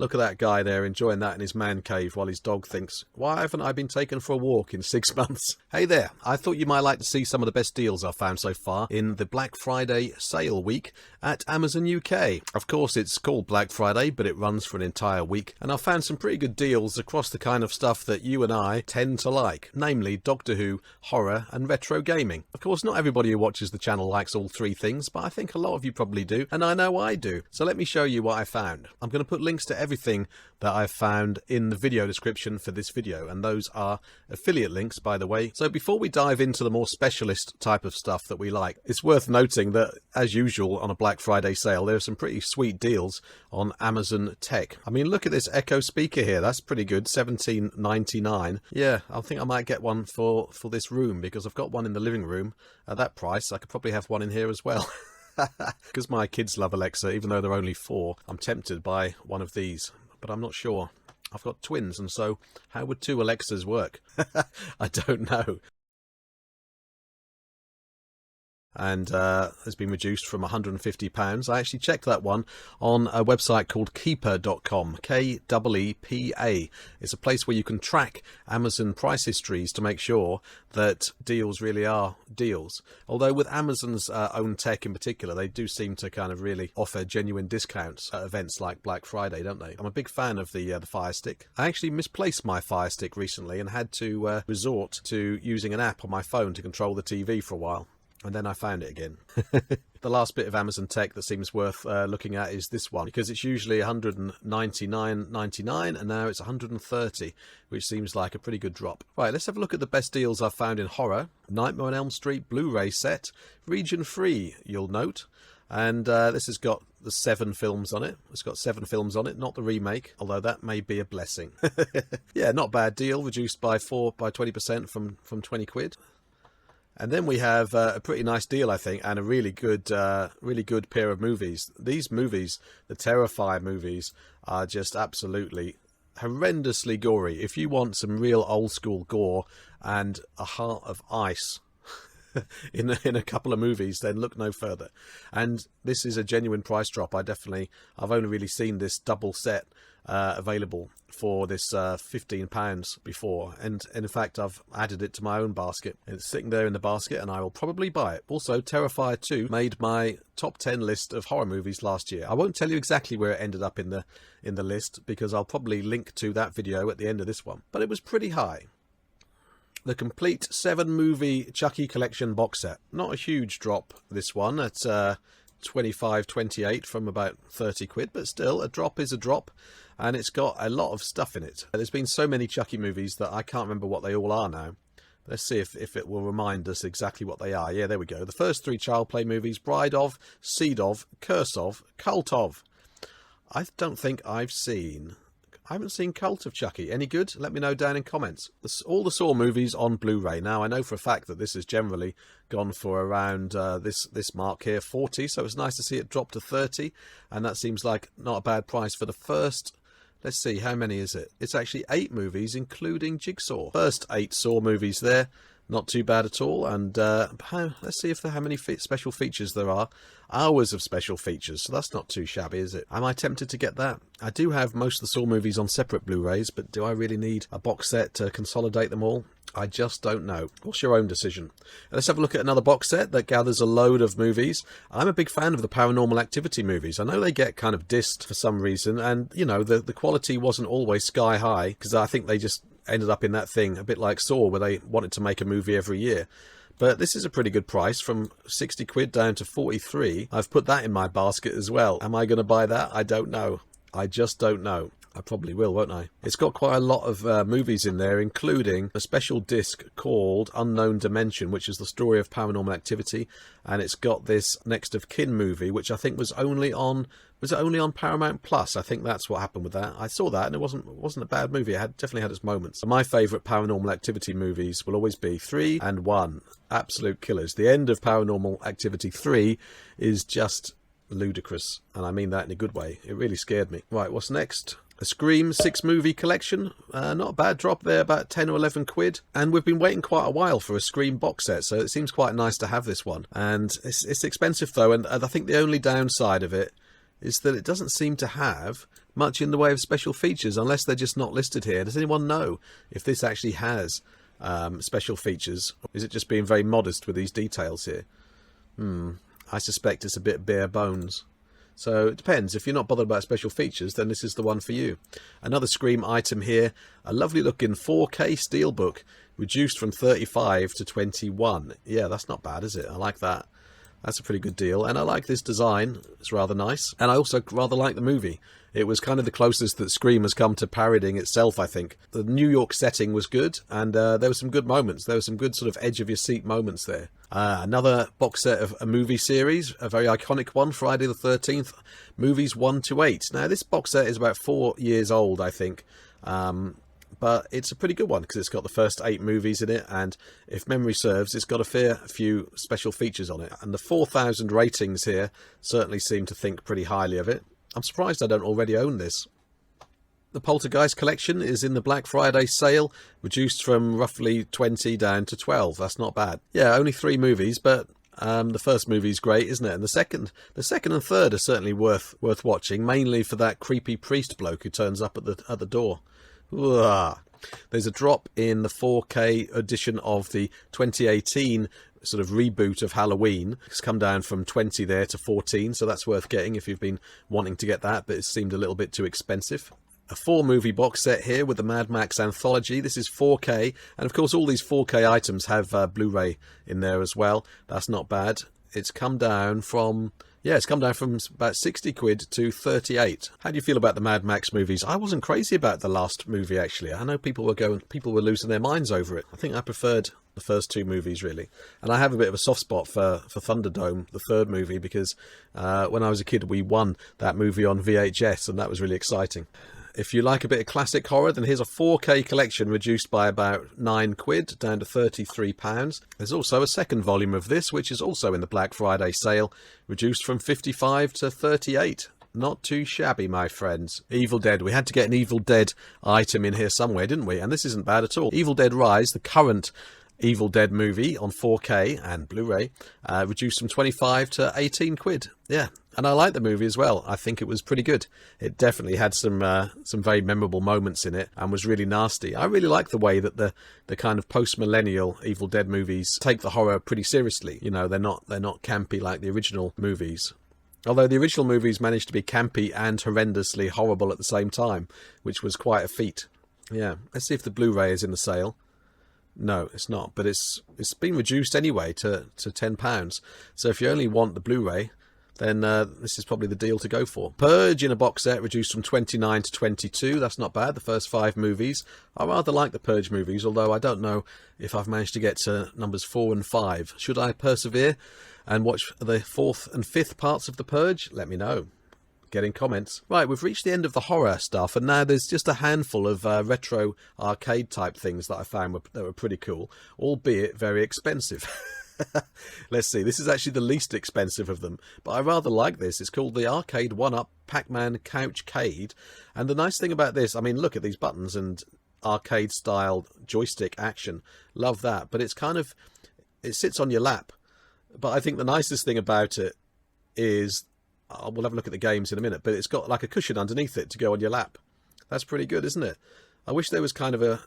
Look at that guy there enjoying that in his man cave while his dog thinks, why haven't I been taken for a walk in 6 months? Hey there, I thought you might like to see some of the best deals I've found so far in the Black Friday sale week at Amazon UK. Of course, it's called Black Friday, but it runs for an entire week, and I've found some pretty good deals across the kind of stuff that you and I tend to like, namely Doctor Who, horror, and retro gaming. Of course, not everybody who watches the channel likes all three things, but I think a lot of you probably do, and I know I do. So let me show you what I found. I'm going to put links to everything that I've found in the video description for this video, and those are affiliate links, by the way. So before we dive into the more specialist type of stuff that we like, it's worth noting that, as usual on a Black Friday sale, there are some pretty sweet deals on Amazon Tech. I mean, look at this Echo speaker here. That's pretty good, $17.99. Yeah, I think I might get one for this room, because I've got one in the living room at that price. I could probably have one in here as well. Because my kids love Alexa, even though they're only 4. I'm tempted by one of these, but I'm not sure. I've got twins, and so how would 2 Alexas work? I don't know. And has been reduced from £150. I actually checked that one on a website called keeper.com, Keepa. It's a place where you can track Amazon price histories to make sure that deals really are deals. Although with Amazon's own tech in particular, they do seem to kind of really offer genuine discounts at events like Black Friday, don't they? I'm a big fan of the Fire Stick. I actually misplaced my Fire Stick recently and had to resort to using an app on my phone to control the TV for a while. And then I found it again. The last bit of Amazon tech that seems worth looking at is this one, because it's usually $199.99 and now it's $130, which seems like a pretty good drop. Right, let's have a look at the best deals I've found in horror. Nightmare on Elm Street Blu-ray set, region free, you'll note. And this has got the 7 films on it. It's got 7 films on it, not the remake, although that may be a blessing. Yeah, not bad deal, reduced by 20% from 20 quid. And then we have a pretty nice deal, I think, and a really good pair of movies. These movies, the Terrifier movies, are just absolutely horrendously gory. If you want some real old school gore and a heart of ice in a couple of movies, then look no further. And this is a genuine price drop. I've only really seen this double set available for this £15 before, and in fact I've added it to my own basket. It's sitting there in the basket and I will probably buy it. Also, Terrifier 2 made my top 10 list of horror movies last year. I won't tell you exactly where it ended up in the list, because I'll probably link to that video at the end of this one, but it was pretty high. The complete 7-movie Chucky collection box set. Not a huge drop, this one, at $25.28 from about 30 quid, but still, a drop is a drop, and it's got a lot of stuff in it. There's been so many Chucky movies that I can't remember what they all are now. Let's see if it will remind us exactly what they are. Yeah, there we go. The first 3 Child Play movies: Bride of, Seed of, Curse of, Cult of. I don't think I haven't seen Cult of Chucky. Any good? Let me know down in comments. All the Saw movies on Blu-ray. Now, I know for a fact that this has generally gone for around this mark here, 40, so it's nice to see it drop to 30, and that seems like not a bad price for the first. Let's see, how many is it? It's actually 8 movies, including Jigsaw. First 8 Saw movies there. Not too bad at all. And let's see how many special features there are. Hours of special features, so that's not too shabby, is it? Am I tempted to get that? I do have most of the Saw movies on separate Blu-rays, but do I really need a box set to consolidate them all? I just don't know. What's your own decision? Let's have a look at another box set that gathers a load of movies. I'm a big fan of the Paranormal Activity movies. I know they get kind of dissed for some reason, and, you know, the quality wasn't always sky high, because I think they just ended up in that thing, a bit like Saw, where they wanted to make a movie every year. But this is a pretty good price, from 60 quid down to 43. I've put that in my basket as well. Am I going to buy that? I don't know. I just don't know. I probably will, won't I? It's got quite a lot of movies in there, including a special disc called Unknown Dimension, which is the story of Paranormal Activity, and it's got this Next of Kin movie, which I think was only on Paramount Plus. I think that's what happened with that. I saw that, and it wasn't a bad movie. It definitely had its moments. My favourite Paranormal Activity movies will always be 3 and 1. Absolute killers. The end of Paranormal Activity 3 is just ludicrous, and I mean that in a good way. It really scared me. Right, what's next? A Scream 6-movie collection. Not a bad drop there, about 10 or 11 quid. And we've been waiting quite a while for a Scream box set, so it seems quite nice to have this one. And it's expensive though, and I think the only downside of it is that it doesn't seem to have much in the way of special features, unless they're just not listed here. Does anyone know if this actually has special features? Is it just being very modest with these details here? I suspect it's a bit bare bones. So it depends. If you're not bothered about special features, then this is the one for you. Another Scream item here, a lovely looking 4K steelbook, reduced from 35 to 21. Yeah, that's not bad, is it? I like that. That's a pretty good deal. And I like this design. It's rather nice. And I also rather like the movie. It was kind of the closest that Scream has come to parodying itself, I think. The New York setting was good, and there were some good moments. There were some good sort of edge-of-your-seat moments there. Another box set of a movie series, a very iconic one, Friday the 13th, movies 1 to 8. Now, this box set is about 4 years old, I think. But it's a pretty good one because it's got the first 8 movies in it, and if memory serves, it's got a fair few special features on it. And the 4,000 ratings here certainly seem to think pretty highly of it. I'm surprised I don't already own this. The Poltergeist collection is in the Black Friday sale, reduced from roughly 20 down to 12. That's not bad. Yeah, only 3 movies, but the first movie's great, isn't it? And the second and third are certainly worth watching, mainly for that creepy priest bloke who turns up at the door. Ugh. There's a drop in the 4K edition of the 2018 sort of reboot of Halloween. It's come down from 20 there to 14, so that's worth getting if you've been wanting to get that, but it seemed a little bit too expensive. A 4-movie box set here with the Mad Max anthology. This is 4K, and of course all these 4K items have Blu-ray in there as well. That's not bad. It's come down from... Yeah, it's come down from about 60 quid to 38. How do you feel about the Mad Max movies? I wasn't crazy about the last movie, actually. I know people were losing their minds over it. I think I preferred the first 2 movies, really. And I have a bit of a soft spot for Thunderdome, the 3rd movie, because when I was a kid, we won that movie on VHS, and that was really exciting. If you like a bit of classic horror, then here's a 4K collection reduced by about 9 quid down to £33. There's also a second volume of this, which is also in the Black Friday sale, reduced from 55 to 38. Not too shabby, my friends. Evil Dead. We had to get an Evil Dead item in here somewhere, didn't we? And this isn't bad at all. Evil Dead Rise, the current Evil Dead movie on 4K and Blu-ray, reduced from 25 to 18 quid. Yeah, and I like the movie as well. I think it was pretty good. It definitely had some very memorable moments in it and was really nasty. I really like the way that the kind of post-millennial Evil Dead movies take the horror pretty seriously. You know, they're not campy like the original movies. Although the original movies managed to be campy and horrendously horrible at the same time, which was quite a feat. Yeah, let's see if the Blu-ray is in the sale. No, it's not, but it's been reduced anyway to £10. So if you only want the Blu-ray, then this is probably the deal to go for. Purge in a box set reduced from 29 to 22. That's not bad. The first 5 movies. I rather like the Purge movies, although I don't know if I've managed to get to numbers 4 and 5. Should I persevere and watch the 4th and 5th parts of the Purge? Let me know. Get in comments. Right, we've reached the end of the horror stuff, and now there's just a handful of retro arcade type things that I found that were pretty cool, albeit very expensive. Let's see, this is actually the least expensive of them, but I rather like this. It's called the Arcade 1-Up Pac-Man Couchcade, and the nice thing about this, I mean, look at these buttons and arcade style joystick action. Love that, but it's kind of, it sits on your lap. But I think the nicest thing about it is, we'll have a look at the games in a minute, but it's got like a cushion underneath it to go on your lap. That's pretty good, isn't it? I wish there was kind of a,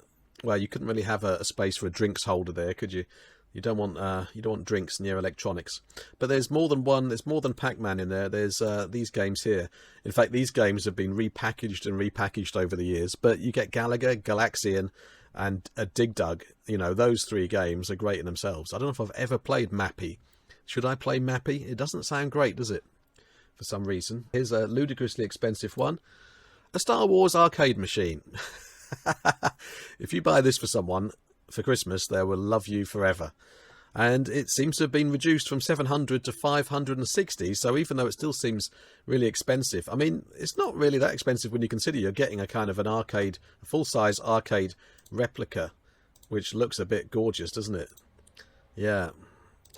well, you couldn't really have a space for a drinks holder there, could you? You don't want drinks near electronics. But there's more than one. There's more than Pac-Man in there. There's these games here. In fact, these games have been repackaged over the years. But you get Galaga, Galaxian, and a Dig Dug. You know, those 3 games are great in themselves. I don't know if I've ever played Mappy. Should I play Mappy? It doesn't sound great, does it? For some reason. Here's a ludicrously expensive one. A Star Wars arcade machine. If you buy this for someone for Christmas, they will love you forever. And it seems to have been reduced from 700 to 560, so even though it still seems really expensive, I mean, it's not really that expensive when you consider you're getting a kind of an arcade, a full-size arcade replica, which looks a bit gorgeous, doesn't it? Yeah.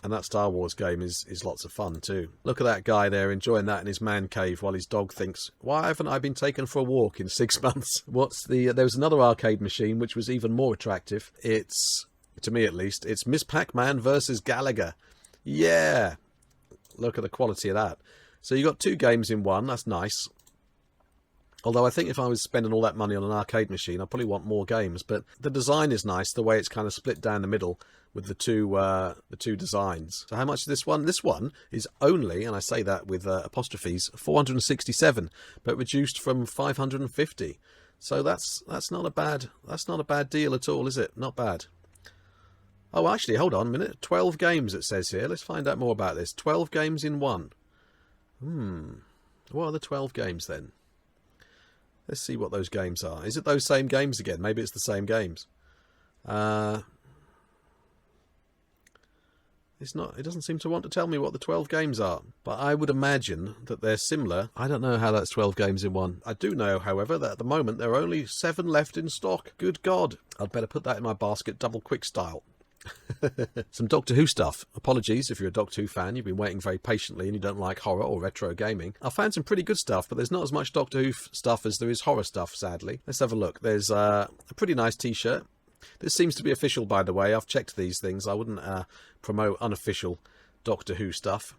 And that Star Wars game is lots of fun too. Look at that guy there enjoying that in his man cave while his dog thinks, why haven't I been taken for a walk in 6 months? There was another arcade machine which was even more attractive. It's, to me at least, it's Miss Pac-Man versus Galaga. Yeah! Look at the quality of that. So you got 2 games in one, that's nice. Although I think if I was spending all that money on an arcade machine, I'd probably want more games. But the design is nice, the way it's kind of split down the middle with the two designs. So how much is this one? This one is only, and I say that with apostrophes, 467, but reduced from 550. So that's not a bad deal at all, is it? Not bad. Oh, actually, hold on a minute. 12 games it says here. Let's find out more about this. 12 games in one. What are the 12 games then? Let's see what those games are. Is it those same games again? Maybe it's the same games. It's not. It doesn't seem to want to tell me what the 12 games are. But I would imagine that they're similar. I don't know how that's 12 games in one. I do know, however, that at the moment there are only 7 left in stock. Good God. I'd better put that in my basket double quick style. Some Doctor Who stuff. Apologies if you're a Doctor Who fan, you've been waiting very patiently and you don't like horror or retro gaming. I found some pretty good stuff, but there's not as much Doctor Who stuff as there is horror stuff, sadly. Let's have a look. There's a pretty nice t-shirt. This seems to be official, by the way. I've checked these things. I wouldn't promote unofficial Doctor Who stuff.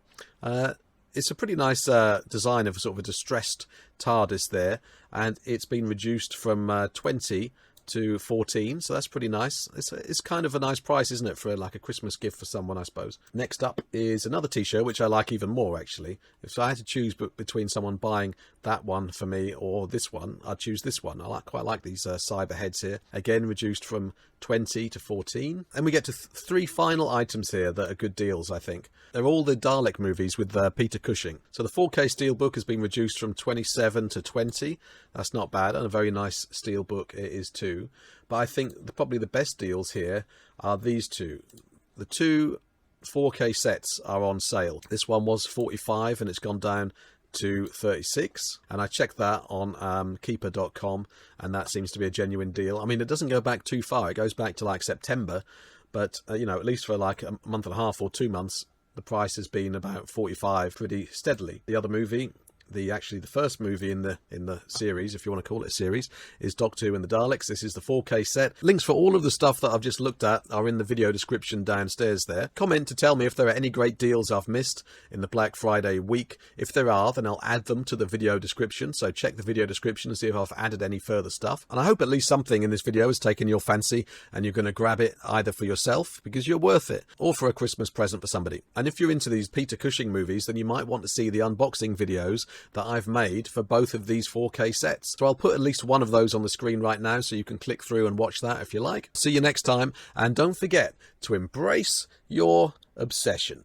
It's a pretty nice design of sort of a distressed TARDIS there, and it's been reduced from 20 to 14, so that's pretty nice. It's kind of a nice price, isn't it, for like a Christmas gift for someone, I suppose. Next up is another t-shirt, which I like even more, actually. If I had to choose between someone buying that one for me or this one, I'd choose this one. I quite like these cyber heads here. Again, reduced from 20 to 14. And we get to 3 final items here that are good deals, I think. They're all the Dalek movies with Peter Cushing. So the 4K steelbook has been reduced from 27 to 20. That's not bad, and a very nice steelbook it is too. But I think probably the best deals here are these two. The 2 4K sets are on sale. This one was 45 and it's gone down to 36, and I checked that on keeper.com, and that seems to be a genuine deal. I mean, it doesn't go back too far. It goes back to like September, but you know, at least for like a month and a half or 2 months, the price has been about 45 pretty steadily. The other movie, the first movie in the series, if you want to call it a series, is Doctor Who and the Daleks. This is the 4K set. Links for all of the stuff that I've just looked at are in the video description downstairs there. Comment to tell me if there are any great deals I've missed in the Black Friday week. If there are, then I'll add them to the video description, so check the video description to see if I've added any further stuff. And I hope at least something in this video has taken your fancy and you're going to grab it either for yourself because you're worth it, or for a Christmas present for somebody. And if you're into these Peter Cushing movies, then you might want to see the unboxing videos that I've made for both of these 4K sets. So I'll put at least one of those on the screen right now so you can click through and watch that if you like. See you next time, and don't forget to embrace your obsession.